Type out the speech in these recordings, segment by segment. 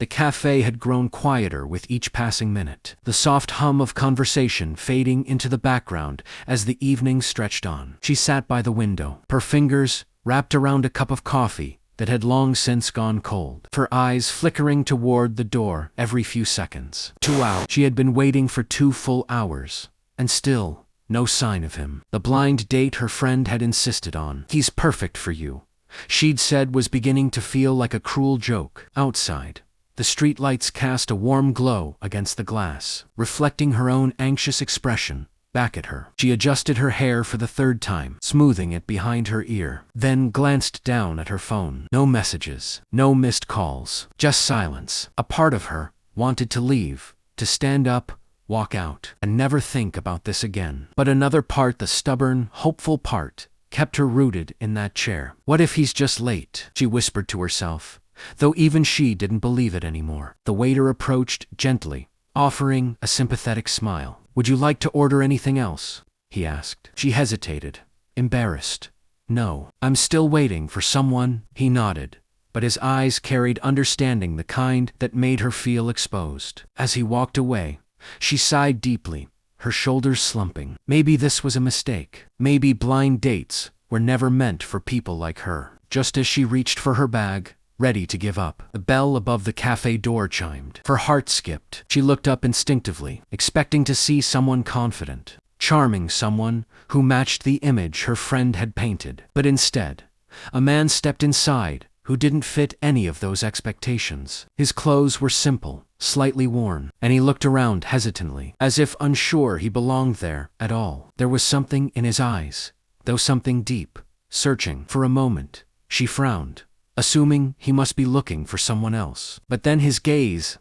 The cafe had grown quieter with each passing minute, the soft hum of conversation fading into the background as the evening stretched on. She sat by the window, her fingers wrapped around a cup of coffee that had long since gone cold, her eyes flickering toward the door every few seconds. 2 hours. She had been waiting for 2 full hours, and still no sign of him. The blind date her friend had insisted on. He's perfect for you, she'd said, was beginning to feel like a cruel joke. Outside, the streetlights cast a warm glow against the glass, reflecting her own anxious expression back at her. She adjusted her hair for the 3rd time, smoothing it behind her ear, then glanced down at her phone. No messages, no missed calls, just silence. A part of her wanted to leave, to stand up, walk out, and never think about this again. But another part, the stubborn, hopeful part, kept her rooted in that chair. What if he's just late? She whispered to herself, though even she didn't believe it anymore. The waiter approached gently, offering a sympathetic smile. "Would you like to order anything else?" he asked. She hesitated, embarrassed. "No, I'm still waiting for someone." He nodded, but his eyes carried understanding, the kind that made her feel exposed. As he walked away, she sighed deeply, her shoulders slumping. Maybe this was a mistake. Maybe blind dates were never meant for people like her. Just as she reached for her bag, ready to give up, the bell above the cafe door chimed. Her heart skipped. She looked up instinctively, expecting to see someone confident, charming, someone who matched the image her friend had painted. But instead, a man stepped inside who didn't fit any of those expectations. His clothes were simple, slightly worn, and he looked around hesitantly, as if unsure he belonged there at all. There was something in his eyes, though something deep, searching. For a moment, she frowned, assuming he must be looking for someone else. But then his gaze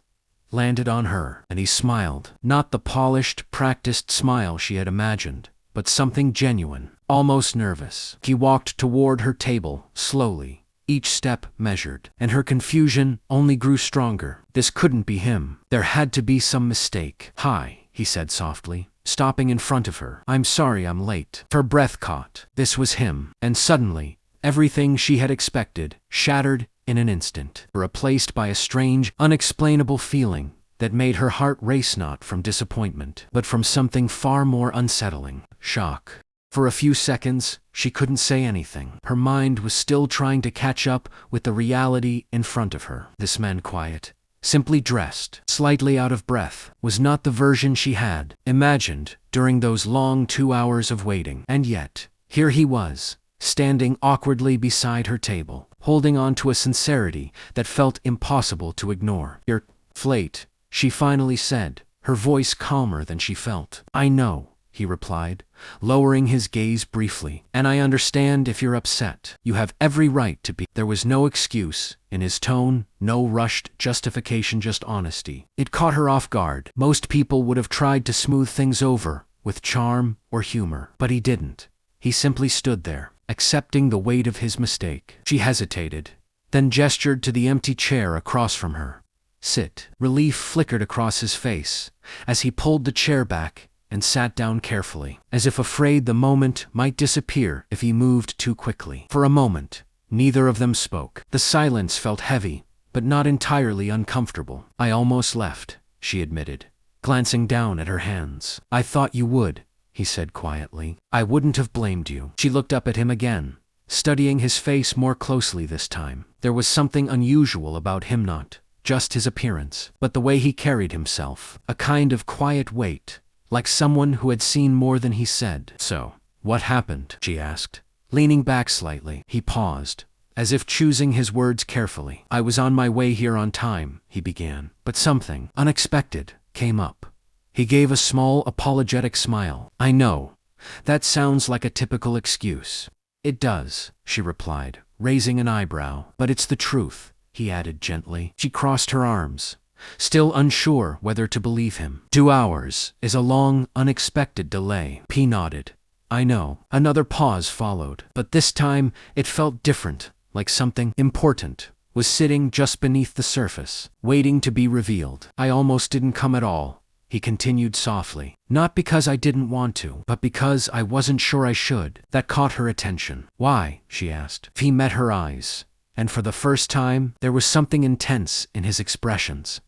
landed on her, and he smiled. Not the polished, practiced smile she had imagined, but something genuine, almost nervous. He walked toward her table, slowly, each step measured, and her confusion only grew stronger. This couldn't be him. There had to be some mistake. "Hi," he said softly, stopping in front of her. "I'm sorry I'm late." Her breath caught. This was him, and suddenly, everything she had expected shattered in an instant, replaced by a strange, unexplainable feeling that made her heart race, not from disappointment, but from something far more unsettling: shock. For a few seconds, she couldn't say anything. Her mind was still trying to catch up with the reality in front of her. This man, quiet, simply dressed, slightly out of breath, was not the version she had imagined during those long 2 hours of waiting. And yet, here he was, standing awkwardly beside her table, holding on to a sincerity that felt impossible to ignore. "You're late," she finally said, her voice calmer than she felt. "I know," he replied, lowering his gaze briefly, "and I understand if you're upset. You have every right to be." There was no excuse in his tone, no rushed justification, just honesty. It caught her off guard. Most people would have tried to smooth things over with charm or humor, but he didn't. He simply stood there, accepting the weight of his mistake. She hesitated, then gestured to the empty chair across from her. "Sit." Relief flickered across his face as he pulled the chair back and sat down carefully, as if afraid the moment might disappear if he moved too quickly. For a moment, neither of them spoke. The silence felt heavy, but not entirely uncomfortable. "I almost left," she admitted, glancing down at her hands. "I thought you would," he said quietly. "I wouldn't have blamed you." She looked up at him again, studying his face more closely this time. There was something unusual about him, not just his appearance, but the way he carried himself. A kind of quiet weight, like someone who had seen more than he said. "So, what happened?" she asked, leaning back slightly. He paused, as if choosing his words carefully. "I was on my way here on time," he began, "but something unexpected came up." He gave a small, apologetic smile. "I know, that sounds like a typical excuse." "It does," she replied, raising an eyebrow. "But it's the truth," he added gently. She crossed her arms, still unsure whether to believe him. 2 hours is a long, unexpected delay. He nodded. "I know." Another pause followed, but this time it felt different, like something important was sitting just beneath the surface, waiting to be revealed. "I almost didn't come at all," he continued softly. "Not because I didn't want to, but because I wasn't sure I should." That caught her attention. "Why?" she asked. He met her eyes, and for the first time, there was something intense in his expressions.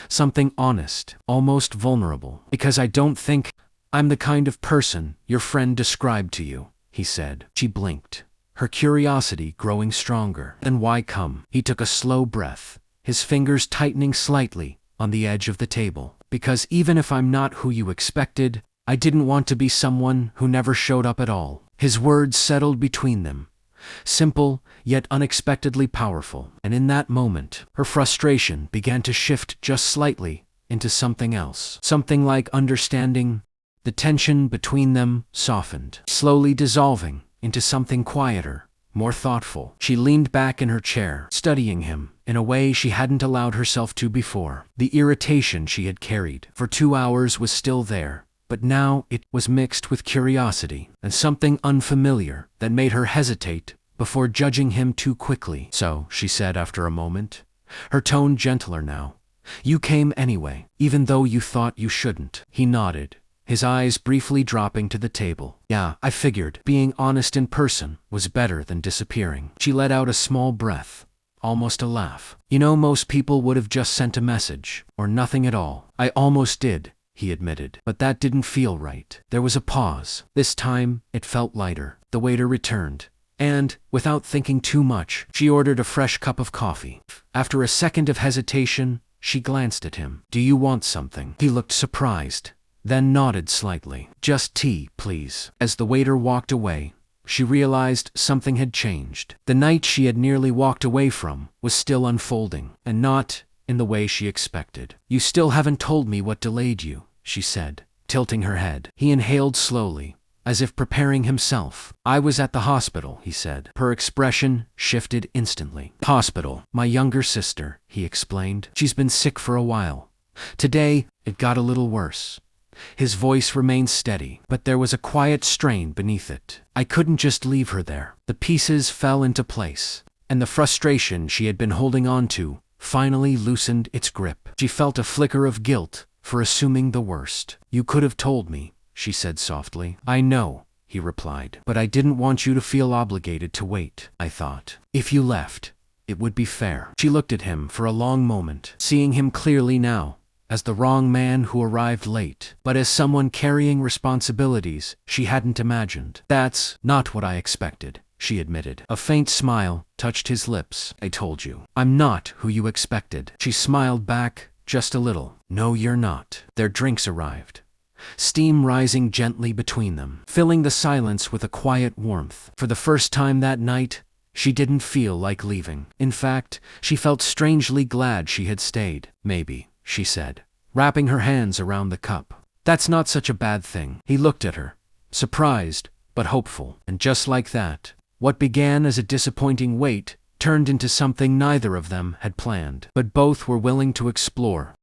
Something honest, almost vulnerable. "Because I don't think I'm the kind of person your friend described to you," he said. She blinked, her curiosity growing stronger. "Then why come?" He took a slow breath, his fingers tightening slightly on the edge of the table. "Because even if I'm not who you expected, I didn't want to be someone who never showed up at all." His words settled between them, simple yet unexpectedly powerful, and in that moment, her frustration began to shift just slightly into something else. Something like understanding. The tension between them softened, slowly dissolving into something quieter, more thoughtful. She leaned back in her chair, studying him in a way she hadn't allowed herself to before. The irritation she had carried for 2 hours was still there, but now it was mixed with curiosity and something unfamiliar that made her hesitate before judging him too quickly. "So," she said after a moment, her tone gentler now, "you came anyway, even though you thought you shouldn't." He nodded, his eyes briefly dropping to the table. "Yeah, I figured being honest in person was better than disappearing." She let out a small breath, almost a laugh. "You know, most people would have just sent a message, or nothing at all." "I almost did," he admitted, "but that didn't feel right." There was a pause. This time, it felt lighter. The waiter returned, and, without thinking too much, she ordered a fresh cup of coffee. After a second of hesitation, she glanced at him. "Do you want something?" He looked surprised, then nodded slightly. "Just tea, please." As the waiter walked away, she realized something had changed. The night she had nearly walked away from was still unfolding, and not in the way she expected. "You still haven't told me what delayed you," she said, tilting her head. He inhaled slowly, as if preparing himself. "I was at the hospital," he said. Her expression shifted instantly. "Hospital? My younger sister," he explained. "She's been sick for a while. Today, it got a little worse." His voice remained steady, but there was a quiet strain beneath it. "I couldn't just leave her there." The pieces fell into place, and the frustration she had been holding on to finally loosened its grip. She felt a flicker of guilt for assuming the worst. "You could have told me," she said softly. "I know," he replied, "but I didn't want you to feel obligated to wait. I thought, if you left, it would be fair." She looked at him for a long moment, seeing him clearly now as the wrong man who arrived late, but as someone carrying responsibilities she hadn't imagined. "That's not what I expected," she admitted. A faint smile touched his lips. "I told you, I'm not who you expected." She smiled back just a little. "No, you're not." Their drinks arrived, steam rising gently between them, filling the silence with a quiet warmth. For the first time that night, she didn't feel like leaving. In fact, she felt strangely glad she had stayed. "Maybe," she said, wrapping her hands around the cup. "That's not such a bad thing." He looked at her, surprised but hopeful. And just like that, what began as a disappointing wait turned into something neither of them had planned, but both were willing to explore.